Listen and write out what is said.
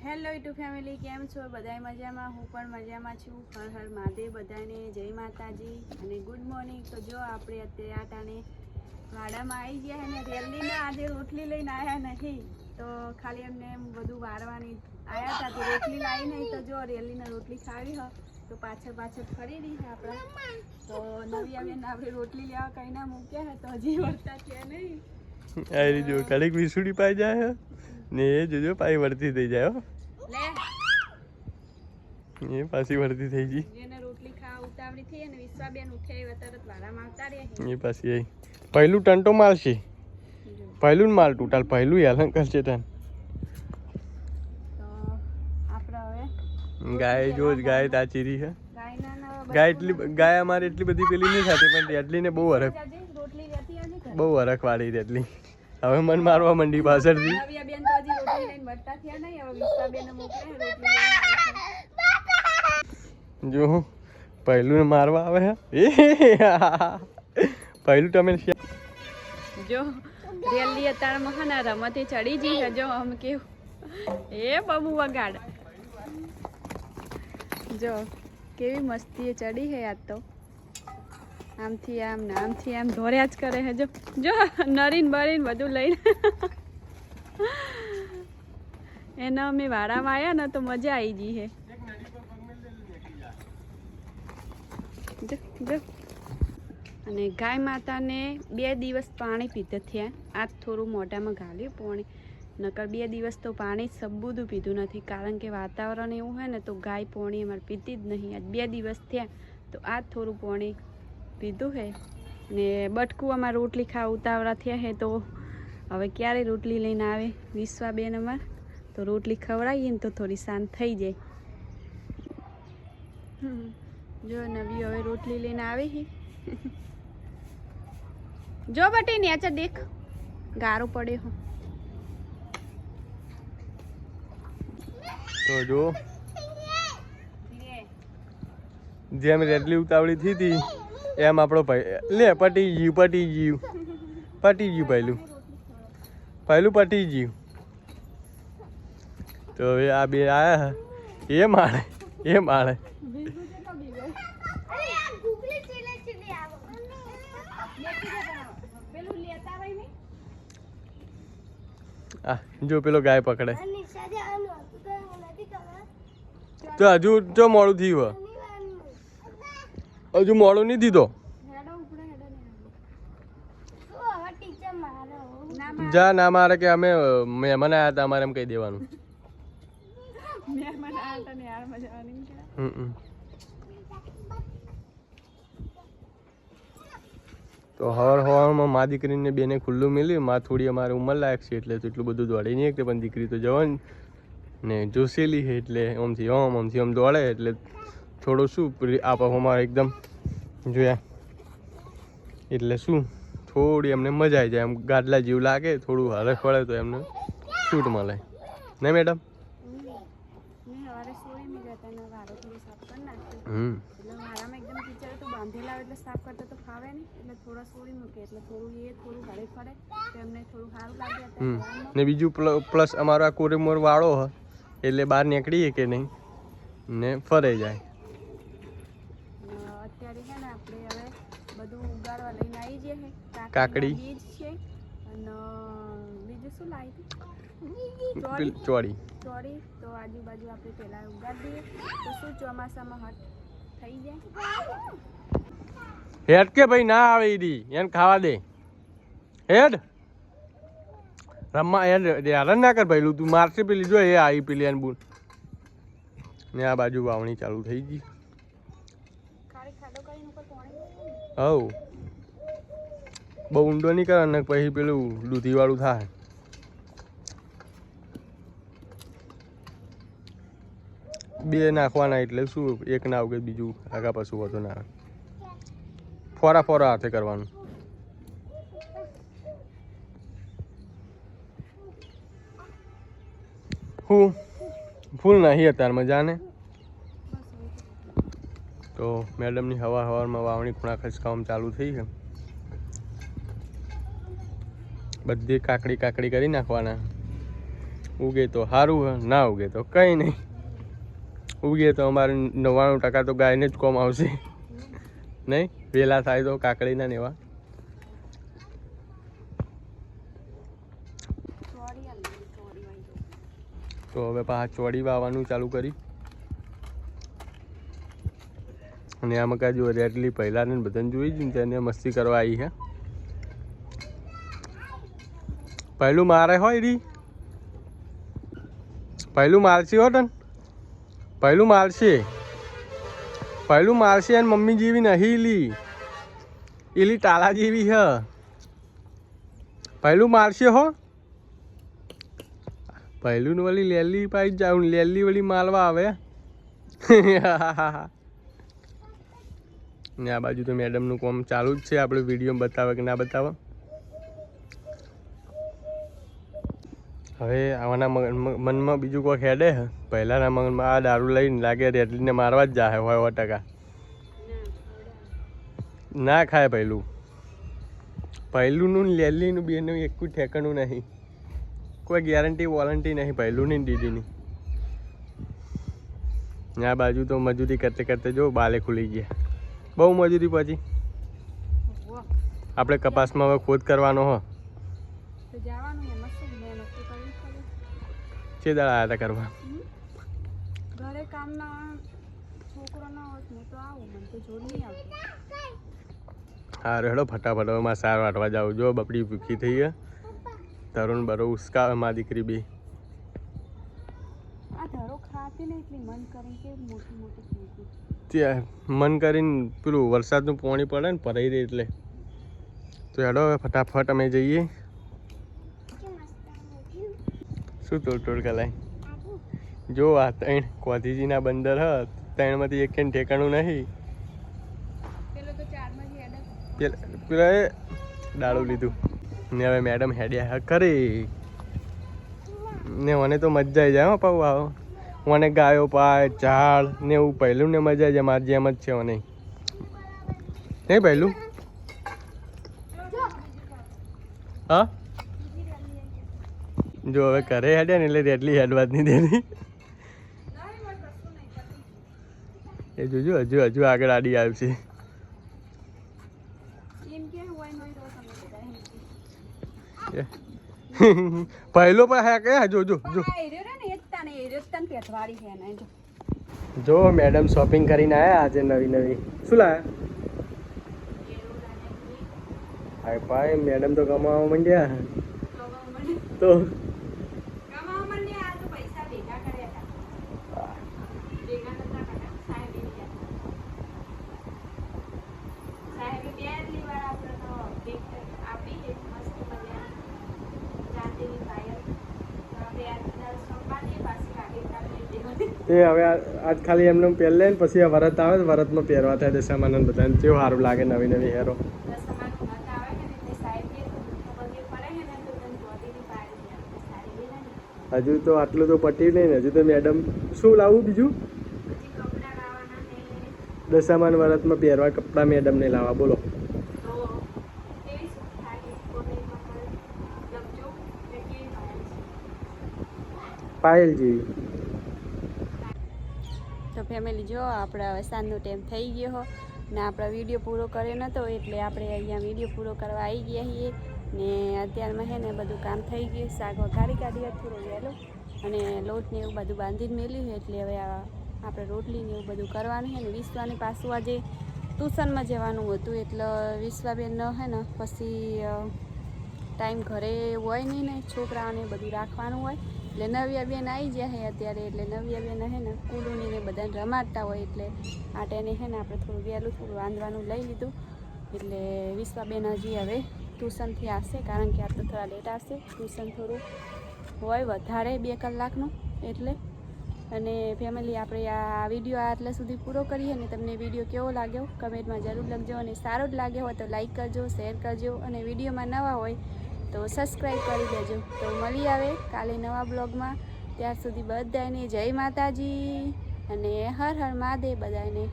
Hello YouTube family, કેમ છો? બધાય મજામાં? હું પણ મજામાં છું. હર હર મહાદેવ બધાને, જય માતાજી અને ગુડ મોર્નિંગ. તો જો આપણે અત્યારે આટાને વાડામાં આવી ગયા અને રેલીને આજે રોટલી લઈને આવ્યા નથી, તો ખાલી એમને એમ બધું વારવાની આવ્યા હતા. તો રોટલી લાવી નહીં, તો જો રેલીને રોટલી ખાવી હોય તો પાછળ ફરી રહી છે આપણા. તો નવી આવીને આપણે રોટલી લેવા કઈ ના મૂક્યા હે, તો હજી વળતા થયા નહીં. આરી જો કડીક વિસુડી પાઈ જાય ને એ જોજો પાઈ વળતી થઈ જાય. એ પાછી વળતી થઈ ગઈ. એને રોટલી ખાવા ઉતાવળી થઈ અને વિશ્વાબેન ઉઠ્યા તરત વાડામાં આવતા રહ્યા. એ પાછી આવી પહેલું ટંટો મારશે, પહેલું માલ ટોટલ પહેલું હેલન કરશે ટન. તો આપણે હવે ગાય જો ગાય તાચીરી છે. ગાય અમારે એટલી બધી પેલી નહીં થતી, પણ રેડલીને બહુ હરખ વાળી રેડલી. હવે મન મારવા મંડી પાછળથી. જો પહેલું મારવા આવે હે પહેલું તમે જો રેલી અત્યારમાં હે ને રમતે ચડી જઈ છે. જો આમ કેવું એ બબુ વગાડ, જો કેવી મસ્તી એ ચડી છે. યાદ તો આમથી આમ ને આમથી આમ ધોર્યા જ કરે છે. જો નરીન બરીન બધું લઈને એના અમે વાડામાં આવ્યા ને તો મજા આવી ગઈ છે. જો અને ગાય માતાને 2 દિવસ પાણી પીધે થયા. આજ થોડું મોઢામાં ઘાલ્યું પાણી, નકર 2 દિવસ તો પાણી સબૂદું પીધું નથી, કારણ કે વાતાવરણ એવું હોય ને તો ગાય પાણી અમારે પીતી જ નહીં. આજ 2 દિવસ થયા તો આજ થોડું પાણી પીધું છે. ને બટકું અમારે રોટલી ખાવા ઉતાવળા થયા છે, તો હવે ક્યારે રોટલી લઈને આવે વિશ્વાબેન અમાર, તો રોટલી ખવડાવીએ ને તો થોડી શાંત થઈ જાય. જો નવી હવે રોટલી લઈને આવે છે. જો બટી નેચે દેખ ગારો પડે હો. તો જો જેમ રેડલી ઉતાવળી થઈ હતી એમ આપણો ભાઈ લે પટી ગયું પહેલું પટી ગયું. તો હવે આ બે આયા એ માળે જો પેલો ગાય પકડે તો હજુ જો મોડું થયું, હજુ મોડું નહીં દીધો. જા ના મારે કે અમે મહેમાન આવ્યા હતા, અમારે એમ કહી દેવાનું. તો હવારમાં મા દીકરીને બેને ખુલ્લું મળ્યું. માં થોડી અમારે ઉંમર લાયક છે એટલે તો એટલું બધું દોડી નહીં શકते, પણ દીકરી તો જવાની ને જોશેલી છે એટલે આમથી આમ દોડે એટલે થોડું શું અમારે એકદમ જોયા એટલે શું થોડી એમને મજા આવી જાય, એમ ગાડલા જેવું લાગે, થોડું હરખ વળે તો એમને છૂટ મળે ને મેડમ. ને બીજું પ્લસ અમારો આ કોરેમોર વાળો હ એટલે બહાર નીકળીએ કે નહીં ને ફરે જાય. અત્યારે છે ને આપણે હવે બધું ઉગાડવા લઈને આવી જઈએ. કાકડી બીજ છે અને બીજું શું લાવી ચોળી. તો આજુબાજુ આપણે પહેલા ઉગાડી દઈએ તો શું ચોમાસામાં હટ થઈ જાય. હેડ કે ભાઈ ના આવે ઈડી એને ખાવા દે. હેડ રમવા હેરાન ના કર ભાઈ, તું મારશે પેલી જો એ આવી પેલી એને બૂન ને આ બાજુ વાવણી ચાલુ થઈ ગઈ. હવ બહુ ઊંડો નહીં કરે ને પછી પેલું દૂધી વાળું થાય. બે નાખવાના એટલે શું એક ના ઉગે બીજું આગા પાછું વધુ ના આવે. ફોરા હાથે કરવાનું. ફૂલ નહીં અત્યારમાં જાને. તો મેડમની હવારમાં વાવણી ખૂણા ખસકામ ચાલુ થઈ છે. બધી કાકડી કરી નાખવાના. ઉગે તો સારું, ના ઉગે તો કંઈ નહીં. ઉગે તો અમારે 99% તો ગાયને જ કોમ આવશે નહીં. વહેલા થાય તો કાકડીના ને એવા. તો હવે પાછા ચોળી વાવવાનું ચાલુ કરી. અને આમાં કાંઈ જો રેડલી પહેલાં ને બધાને જોઈ જ ને તેને મસ્તી કરવા આવી છે. પહેલું મારે હોય રી, પહેલું મારશે હો તન, પહેલું મારશે, પહેલું મારશે. અને મમ્મી જેવી નહીં લી, એલી તાલા જેવી છે. પહેલું મારશે હો. પહેલું વળી લેલી પાઈ જાઉં, લેલી વળી મારવા આવે. ને આ બાજુ તો મેડમનું કામ ચાલુ જ છે. આપણે વિડીયો બતાવે કે ના બતાવે. હવે આવાના મનમાં બીજું કોઈ હેડે. પહેલાંના મનમાં આ દારૂ લઈને લાગે રેડલીને મારવા જ જાય હોય 100%. ના ખાય પહેલું. પહેલુંનું લેલીનું બેનું એકું ઠેકાણું નહીં. કોઈ ગેરંટી વોરંટી નહીં પહેલુંની દીદીની. આ બાજુ તો મજૂરી કરતે કરતે જો બાલે ખુલી ગયા. બહુ મજૂરી પછી આપણે કપાસમાં હવે ખોદ કરવાનો હો. છે દાડા આવ્યા હતા કરવા. ઘરે કામના છોકરો ના હોય હું તો આવું, મને તો જોર નહીં આવતું. હા રેડો ફટાફટ હવે માં સાર વાટવા જાઉં. જો બપડી ભૂખી થઈ ગયા. તરુણ બરો ઉસકાવે માં દીકરી બી. આ ધરો ખાતી ને એટલી મન કરીને કે મોટી મોટી થઈ ત્યાં મન કરીને પેલું વરસાદનું પાણી પડે ને ભરાઈ રહે એટલે. તો હેડો હવે ફટાફટ અમે જઈએ. શું તોડ કલાય જો આ 3 કોધીજીના બંદર હ 3માંથી એક ઠેકાણું નહીં. પેલા ડાળું લીધું ને હવે મેડમ હેડ્યા કરે ને. મને તો મજા આવી જાય હો પાઉ આવો. મને ગાયો પાય ઝાડ ને એવું પહેલું ને મજા આવી જાય. મારી જેમ જ છે મને નહીં પહેલું. હા જો હવે ઘરે હેડ્યા ને એટલે રેડલી હેડવા જ નહીં દેતી. એ જોજો હજુ આગળ આડી આવશે. પહેલો પણ હે કે જો જો જો જો મેડમ શોપિંગ કરીને આવ્યા આજે નવી નવી. શું લાયા? હાય ભાઈ મેડમ તો કમાવા માંડ્યા. તો એ હવે આજ ખાલી એમને પહેલે ને પછી વરત આવે ને વરતમાં પહેરવા થાય દશામાન બધાને કેવું સારું લાગે નવી નવી હેરો. હજુ તો આટલું તો પટ્યું નહીં ને. હજુ તો મેડમ શું લાવવું બીજું? દશામાન વરતમાં પહેરવા કપડાં મેડમને લાવવા. બોલો પાયલ જેવી. તો ફેમિલી જો આપણે હવે સાંજનો ટાઈમ થઈ ગયો હો ને આપણો વિડીયો પૂરો કર્યો નહોતો એટલે આપણે અહીંયા વિડીયો પૂરો કરવા આવી ગયા છીએ. ને અત્યારમાં છે ને બધું કામ થઈ ગયું. શાક વઘારી કાઢી થોડું વહેલું અને લોટ ને એવું બધું બાંધીને મેલ્યું એટલે હવે આપણે રોટલી ને એવું બધું કરવાનું છે. ને વિશ્વાને પાછું આજે ટ્યુશનમાં જવાનું હતું એટલે વિશ્વાબેન હે ને પછી ટાઈમ ઘરે હોય નહીં ને છોકરાઓને બધું રાખવાનું હોય એટલે નવ્યાબેન આવી ગયા છે અત્યારે. એટલે નવ્યાબેન હે ને કુલુનીને બધાને રમાડતા હોય એટલે આ ટાઈને હે ને આપણે થોડું વહેલું થોડું રાંધવાનું લઈ લીધું. એટલે વિશ્વાબેન હજી હવે ટ્યુશનથી આવશે કારણ કે આ તો થોડા લેટ આવશે. ટ્યુશન થોડું હોય વધારે 2 કલાકનું એટલે. અને ફેમિલી આપણે આ વિડીયો આટલા સુધી પૂરો કરીએ ને તમને વિડીયો કેવો લાગ્યો કમેન્ટમાં જરૂર લખજો. અને સારો જ લાગ્યો હોય તો લાઈક કરજો, શેર કરજો અને વિડીયોમાં નવા હોય તો સબસ્ક્રાઈબ કરી દેજો. તો મળી આવે કાલે નવા બ્લોગમાં. ત્યાર સુધી બધાને જય માતાજી અને હર હર મહાદેવ બધાને.